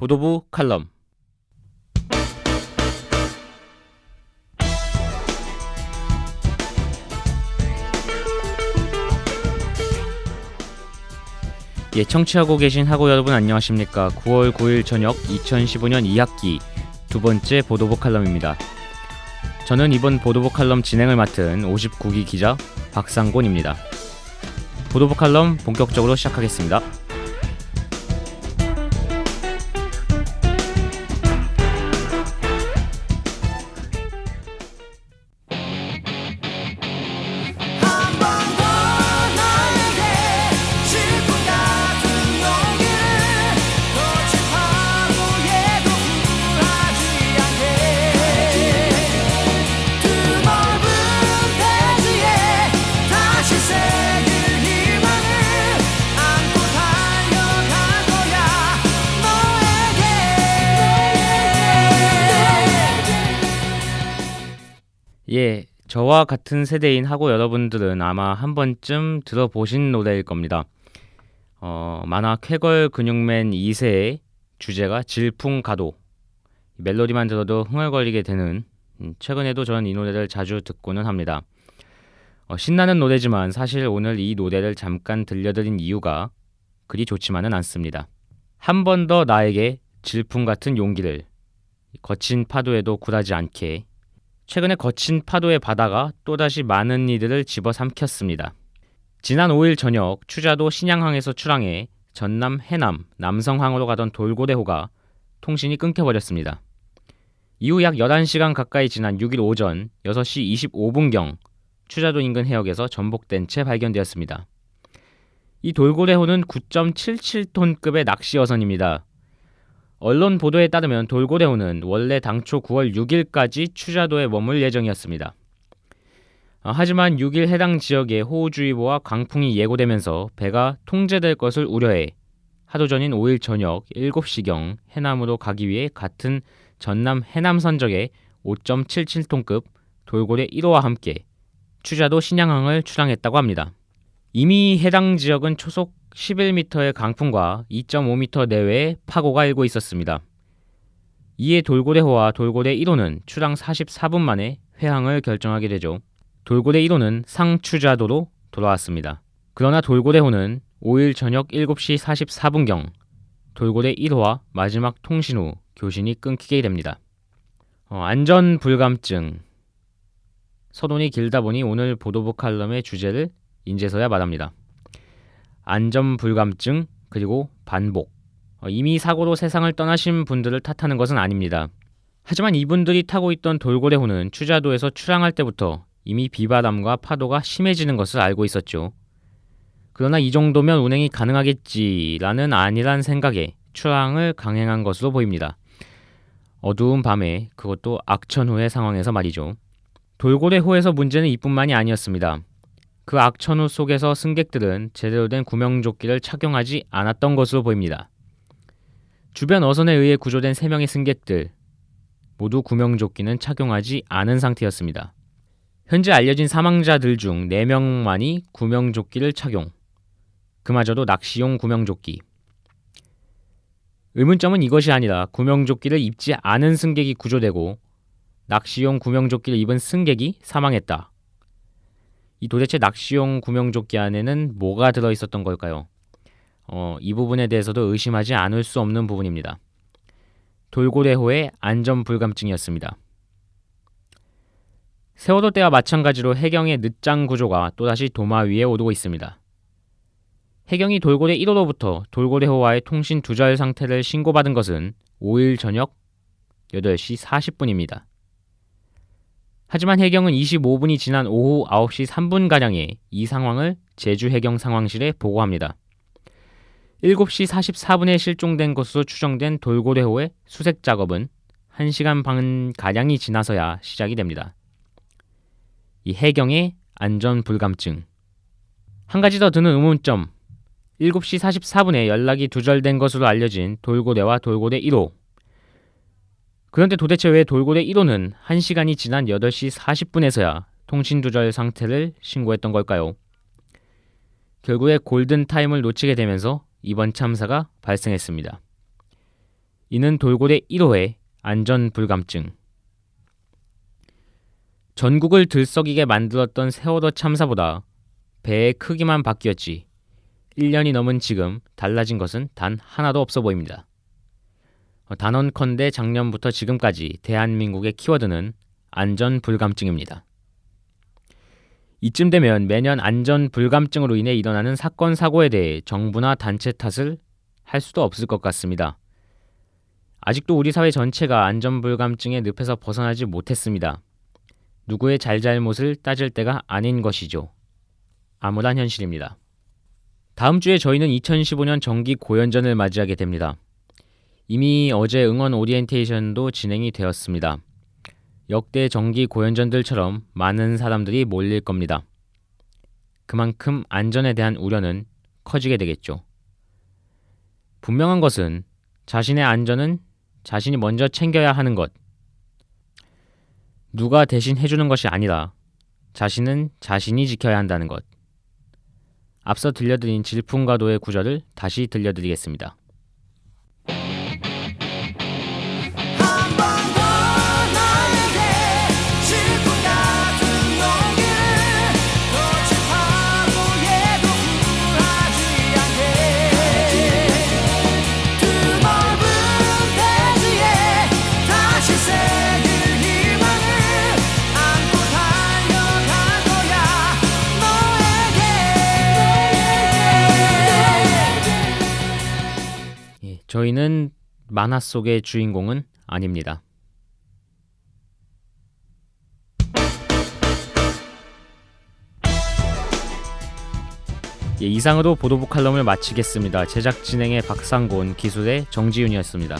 보도부 칼럼. 청취하고 계신 학우 여러분 안녕하십니까. 9월 9일 저녁 2015년 2학기 두 번째 보도부 칼럼입니다. 저는 이번 보도부 칼럼 진행을 맡은 59기 기자 박상곤입니다. 보도부 칼럼 본격적으로 시작하겠습니다. 저와 같은 세대인 학우 여러분들은 아마 한 번쯤 들어보신 노래일 겁니다. 만화 쾌걸 근육맨 2세의 주제가 질풍가도. 멜로디만 들어도 흥얼거리게 되는, 최근에도 저는 이 노래를 자주 듣고는 합니다. 신나는 노래지만 사실 오늘 이 노래를 잠깐 들려드린 이유가 그리 좋지만은 않습니다. 한 번 더 나에게 질풍 같은 용기를, 거친 파도에도 굴하지 않게. 최근에 거친 파도의 바다가 또다시 많은 이들을 집어삼켰습니다. 지난 5일 저녁 추자도 신양항에서 출항해 전남 해남 남성항으로 가던 돌고래호가 통신이 끊겨버렸습니다. 이후 약 11시간 가까이 지난 6일 오전 6시 25분경 추자도 인근 해역에서 전복된 채 발견되었습니다. 이 돌고래호는 9.77톤급의 낚시어선입니다. 언론 보도에 따르면 돌고래호는 원래 당초 9월 6일까지 추자도에 머물 예정이었습니다. 하지만 6일 해당 지역에 호우주의보와 강풍이 예고되면서 배가 통제될 것을 우려해 하루 전인 5일 저녁 7시경 해남으로 가기 위해 같은 전남 해남 선적의 5.77톤급 돌고래 1호와 함께 추자도 신양항을 출항했다고 합니다. 이미 해당 지역은 초속 11m의 강풍과 2.5m 내외의 파고가 일고 있었습니다. 이에 돌고래호와 돌고래 1호는 출항 44분 만에 회항을 결정하게 되죠. 돌고래 1호는 상추자도로 돌아왔습니다. 그러나 돌고래호는 5일 저녁 7시 44분경 돌고래 1호와 마지막 통신 후 교신이 끊기게 됩니다. 안전 불감증. 서론이 길다 보니 오늘 보도부 칼럼의 주제를 인제서야 말합니다. 안전 불감증 그리고 반복. 이미 사고로 세상을 떠나신 분들을 탓하는 것은 아닙니다. 하지만 이분들이 타고 있던 돌고래호는 추자도에서 출항할 때부터 이미 비바람과 파도가 심해지는 것을 알고 있었죠. 그러나 이 정도면 운행이 가능하겠지라는 안일한 생각에 출항을 강행한 것으로 보입니다. 어두운 밤에, 그것도 악천후의 상황에서 말이죠. 돌고래호에서 문제는 이뿐만이 아니었습니다. 그 악천후 속에서 승객들은 제대로 된 구명조끼를 착용하지 않았던 것으로 보입니다. 주변 어선에 의해 구조된 3명의 승객들 모두 구명조끼는 착용하지 않은 상태였습니다. 현재 알려진 사망자들 중 4명만이 구명조끼를 착용, 그마저도 낚시용 구명조끼. 의문점은 이것이 아니라 구명조끼를 입지 않은 승객이 구조되고 낚시용 구명조끼를 입은 승객이 사망했다. 이 도대체 낚시용 구명조끼 안에는 뭐가 들어있었던 걸까요? 이 부분에 대해서도 의심하지 않을 수 없는 부분입니다. 돌고래호의 안전불감증이었습니다. 세월호 때와 마찬가지로 해경의 늦장 구조가 또다시 도마 위에 오르고 있습니다. 해경이 돌고래 1호로부터 돌고래호와의 통신 두절 상태를 신고받은 것은 5일 저녁 8시 40분입니다. 하지만 해경은 25분이 지난 오후 9시 3분가량에 이 상황을 제주해경 상황실에 보고합니다. 7시 44분에 실종된 것으로 추정된 돌고래호의 수색 작업은 1시간 반가량이 지나서야 시작이 됩니다. 이 해경의 안전불감증. 한 가지 더 드는 의문점. 7시 44분에 연락이 두절된 것으로 알려진 돌고래와 돌고래 1호. 그런데 도대체 왜 돌고래 1호는 1시간이 지난 8시 40분에서야 통신 두절 상태를 신고했던 걸까요? 결국에 골든타임을 놓치게 되면서 이번 참사가 발생했습니다. 이는 돌고래 1호의 안전불감증. 전국을 들썩이게 만들었던 세월호 참사보다 배의 크기만 바뀌었지 1년이 넘은 지금 달라진 것은 단 하나도 없어 보입니다. 단언컨대 작년부터 지금까지 대한민국의 키워드는 안전불감증입니다. 이쯤 되면 매년 안전불감증으로 인해 일어나는 사건 사고에 대해 정부나 단체 탓을 할 수도 없을 것 같습니다. 아직도 우리 사회 전체가 안전불감증의 늪에서 벗어나지 못했습니다. 누구의 잘잘못을 따질 때가 아닌 것이죠. 암울한 현실입니다. 다음 주에 저희는 2015년 정기 고연전을 맞이하게 됩니다. 이미 어제 응원 오리엔테이션도 진행이 되었습니다. 역대 정기 고연전들처럼 많은 사람들이 몰릴 겁니다. 그만큼 안전에 대한 우려는 커지게 되겠죠. 분명한 것은 자신의 안전은 자신이 먼저 챙겨야 하는 것. 누가 대신 해주는 것이 아니라 자신은 자신이 지켜야 한다는 것. 앞서 들려드린 질풍가도의 구절을 다시 들려드리겠습니다. 저희는 만화 속의 주인공은 아닙니다. 이상으로 보도북 칼럼을 마치겠습니다. 제작 진행의 박상곤, 기술의 정지윤이었습니다.